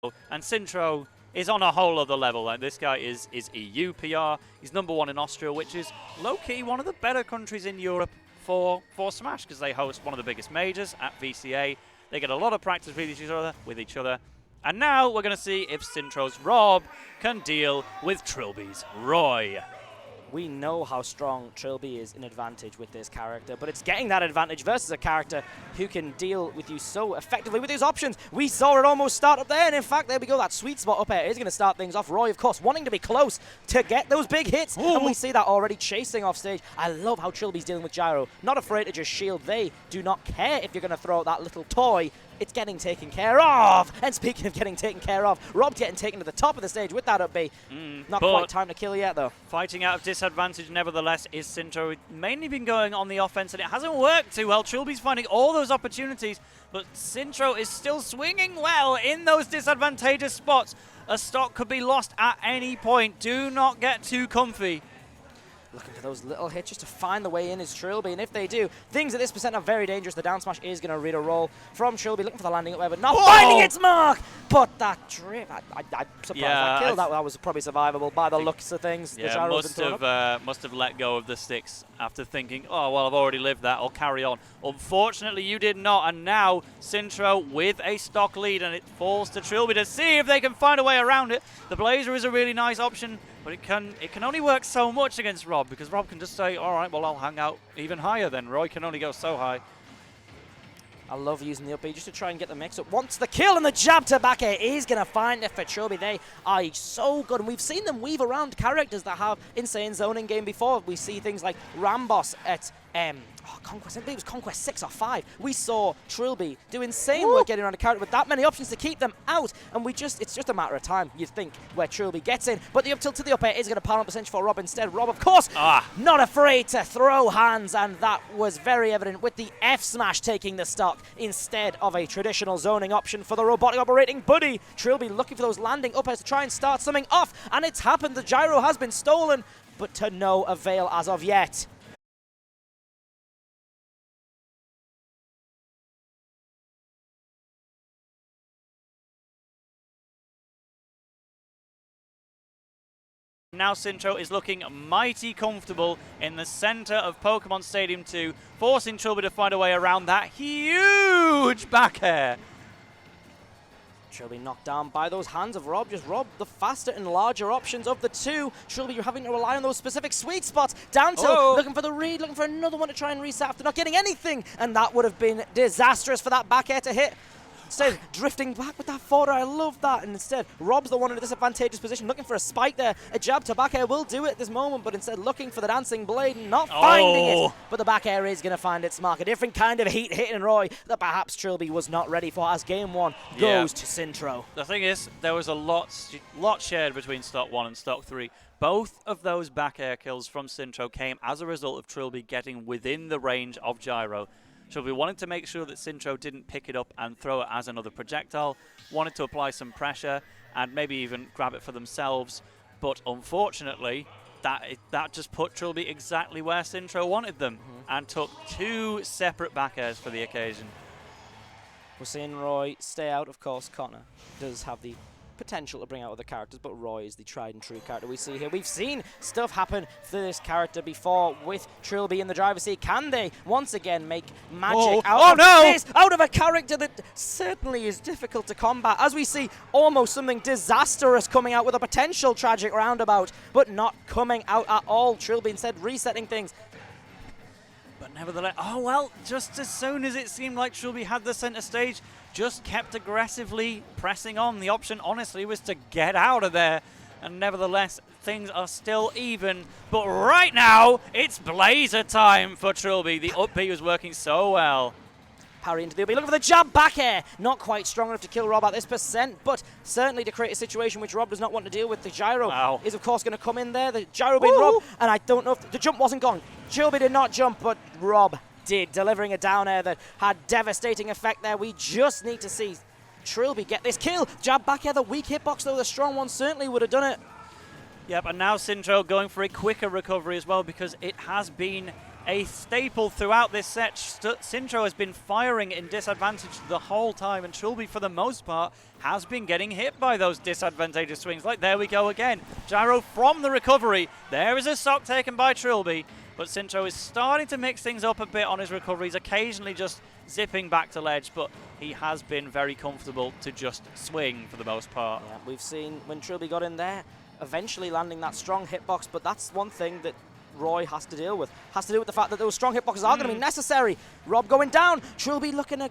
And Sintro is on a whole other level. Like, this guy is EU PR. He's #1 in Austria, which is low-key one of the better countries in Europe for Smash, because they host one of the biggest majors at VCA. They get a lot of practice with each other. And now we're going to see if Sintro's Rob can deal with Trillbi's Roy. We know how strong Trillbi is in advantage with this character, but it's getting that advantage versus a character who can deal with you so effectively with his options. We saw it almost start up there, and in fact, there we go. That sweet spot up air is going to start things off. Roy, of course, wanting to be close to get those big hits, and we see that already chasing off stage. I love how Trillbi's dealing with Gyro. Not afraid to just shield. They do not care if you're going to throw out that little toy. It's getting taken care of. And speaking of getting taken care of, Rob's getting taken to the top of the stage with that up B. Not quite time to kill yet, though. Fighting out of disadvantage, nevertheless, is Sintro. Mainly been going on the offense, and it hasn't worked too well. Trillbi's finding all those opportunities, but Sintro is still swinging well in those disadvantageous spots. A stock could be lost at any point. Do not get too comfy. Looking for those little hits just to find the way in is Trillbi, and if they do, things at this percent are very dangerous. The down smash is going to read a roll from Trillbi, looking for the landing up there, but not finding its mark. But that drip, I'm surprised that kill. That was probably survivable by the looks of things. Yeah, must have let go of the sticks after thinking, oh, well, I've already lived that, I'll carry on. Unfortunately, you did not, and now Sintro with a stock lead, and it falls to Trillbi to see if they can find a way around it. The Blazer is a really nice option, but it can only work so much against Rob, because Rob can just say, all right, well, I'll hang out even higher then. Roy can only go so high. I love using the up B just to try and get the mix up. Wants the kill, and the jab to back air is going to find it for Trillbi. They are so good, and we've seen them weave around characters that have insane zoning game before. We see things like Rambos at Conquest, I believe it was Conquest 6 or 5. We saw Trillbi do insane work getting around a character with that many options to keep them out, and it's just a matter of time, you'd think, where Trillbi gets in. But the up tilt to the up air is going to pile up percentage for Rob instead. Rob, of course, not afraid to throw hands, and that was very evident with the F smash taking the stock instead of a traditional zoning option for the robotic operating buddy. Trillbi looking for those landing up airs to try and start something off, and it's happened. The gyro has been stolen, but to no avail as of yet. Now Sintro is looking mighty comfortable in the center of Pokemon Stadium 2, forcing Trillbi to find a way around that huge back air. Trillbi knocked down by those hands of Rob. Just Rob, the faster and larger options of the two. Trillbi, you're having to rely on those specific sweet spots. Down tilt, looking for the read, looking for another one to try and reset after not getting anything. And that would have been disastrous for that back air to hit. Instead, drifting back with that forward, I love that. And instead, Rob's the one in a disadvantageous position, looking for a spike there. A jab to back air will do it at this moment, but instead looking for the dancing blade, not finding it. But the back air is going to find its mark. A different kind of heat hitting Roy that perhaps Trillbi was not ready for as game one goes to Sintro. The thing is, there was a lot shared between stock 1 and stock 3. Both of those back air kills from Sintro came as a result of Trillbi getting within the range of Gyro. Trillbi wanted to make sure that Sintro didn't pick it up and throw it as another projectile, wanted to apply some pressure and maybe even grab it for themselves, but unfortunately that just put Trillbi exactly where Sintro wanted them and took 2 separate back airs for the occasion. We're seeing Roy stay out, of course. Connor does have the potential to bring out other characters, but Roy is the tried and true character we see here. We've seen stuff happen for this character before with Trillbi in the driver's seat. Can they once again make magic out of a character that certainly is difficult to combat? As we see almost something disastrous coming out with a potential tragic roundabout, but not coming out at all. Trillbi instead resetting things. But nevertheless, just as soon as it seemed like Trillbi had the center stage, just kept aggressively pressing on. The option, honestly, was to get out of there. And nevertheless, things are still even. But right now, it's Blazer time for Trillbi. The up B was working so well. Parry into the up B, looking for the jab back air. Not quite strong enough to kill Rob at this percent, but certainly to create a situation which Rob does not want to deal with. The gyro is, of course, going to come in there. The gyro being Rob, and I don't know if the jump wasn't gone. Trillbi did not jump, but Rob did, delivering a down air that had devastating effect there. We just need to see Trillbi get this kill. Jab back air, the weak hitbox, though the strong one certainly would have done it. Yep, and now Sintro going for a quicker recovery as well, because it has been a staple throughout this set. Sintro has been firing in disadvantage the whole time, and Trillbi, for the most part, has been getting hit by those disadvantageous swings. Like, there we go again. Gyro from the recovery. There is a stock taken by Trillbi, but Sintro is starting to mix things up a bit on his recoveries, occasionally just zipping back to ledge, but he has been very comfortable to just swing for the most part. Yeah, we've seen when Trillbi got in there, eventually landing that strong hitbox, but that's one thing that Roy has to deal with. Has to do with the fact that those strong hitboxes are going to be necessary. Rob going down. Trillbi looking to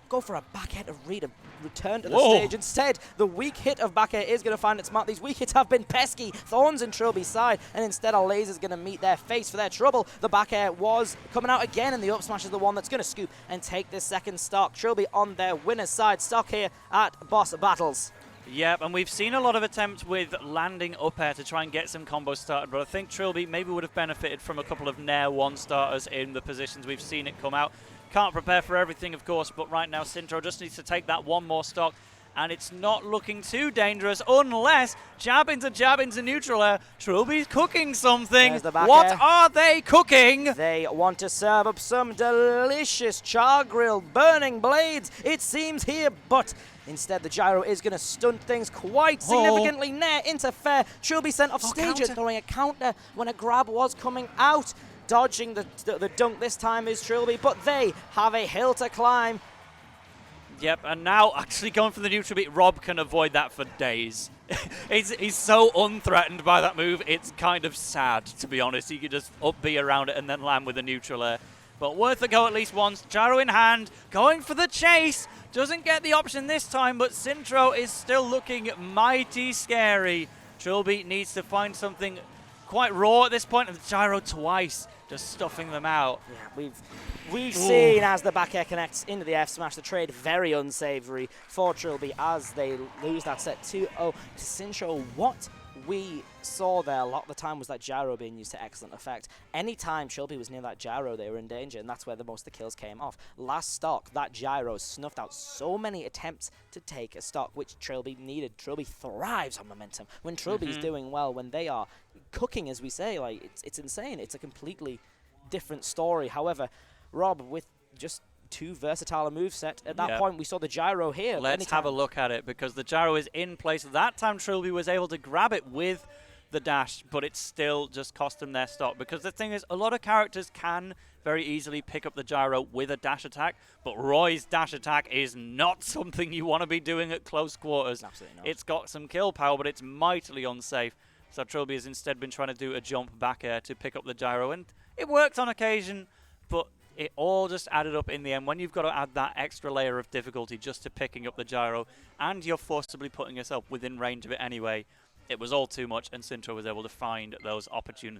go for a back air to return to the stage. Instead, the weak hit of back air is going to find its mark. These weak hits have been pesky. Thorns in Trillbi's side, and instead a laser's going to meet their face for their trouble. The back air was coming out again, and the up smash is the one that's going to scoop and take this second stock. Trillbi on their winner's side. Stock here at Boss Battles. Yep, and we've seen a lot of attempts with landing up air to try and get some combos started, but I think Trillbi maybe would have benefited from a couple of Nair 1 starters in the positions we've seen it come out. Can't prepare for everything, of course, but right now Sintro just needs to take that one more stock, and it's not looking too dangerous unless jab into neutral air. Trillbi's cooking something. What are they cooking? They want to serve up some delicious char-grilled burning blades, it seems here, but instead, the gyro is going to stunt things quite significantly. Nair into fair. Trillbi sent off stage and throwing a counter when a grab was coming out. Dodging the dunk this time is Trillbi, but they have a hill to climb. Yep, and now actually going for the neutral beat, Rob can avoid that for days. He's so unthreatened by that move, it's kind of sad, to be honest. He could just up B around it and then land with a neutral air. But worth a go at least once. Gyro in hand, going for the chase. Doesn't get the option this time, but Sintro is still looking mighty scary. Trillbi needs to find something quite raw at this point, and the gyro twice, just stuffing them out. Yeah, we've seen as the back air connects into the F smash, the trade very unsavory for Trillbi as they lose that set 2-0 to Sintro. What we saw there a lot of the time was that gyro being used to excellent effect. Anytime Trillbi was near that gyro, they were in danger, and that's where the most of the kills came off. Last stock, that gyro snuffed out so many attempts to take a stock, which Trillbi needed. Trillbi thrives on momentum. When Trilbi's doing well, when they are cooking, as we say, like it's insane. It's a completely different story. However, Rob, with just too versatile a moveset, at that point we saw the gyro here. Let's have a look at it, because the gyro is in place. That time Trillbi was able to grab it with the dash, but it still just cost them their stock, because the thing is, a lot of characters can very easily pick up the gyro with a dash attack, but Roy's dash attack is not something you want to be doing at close quarters. Absolutely not. It's got some kill power, but it's mightily unsafe. So Trillbi has instead been trying to do a jump back air to pick up the gyro, and it worked on occasion, but it all just added up in the end. When you've got to add that extra layer of difficulty just to picking up the gyro, and you're forcibly putting yourself within range of it anyway, it was all too much, and Sintro was able to find those opportunities.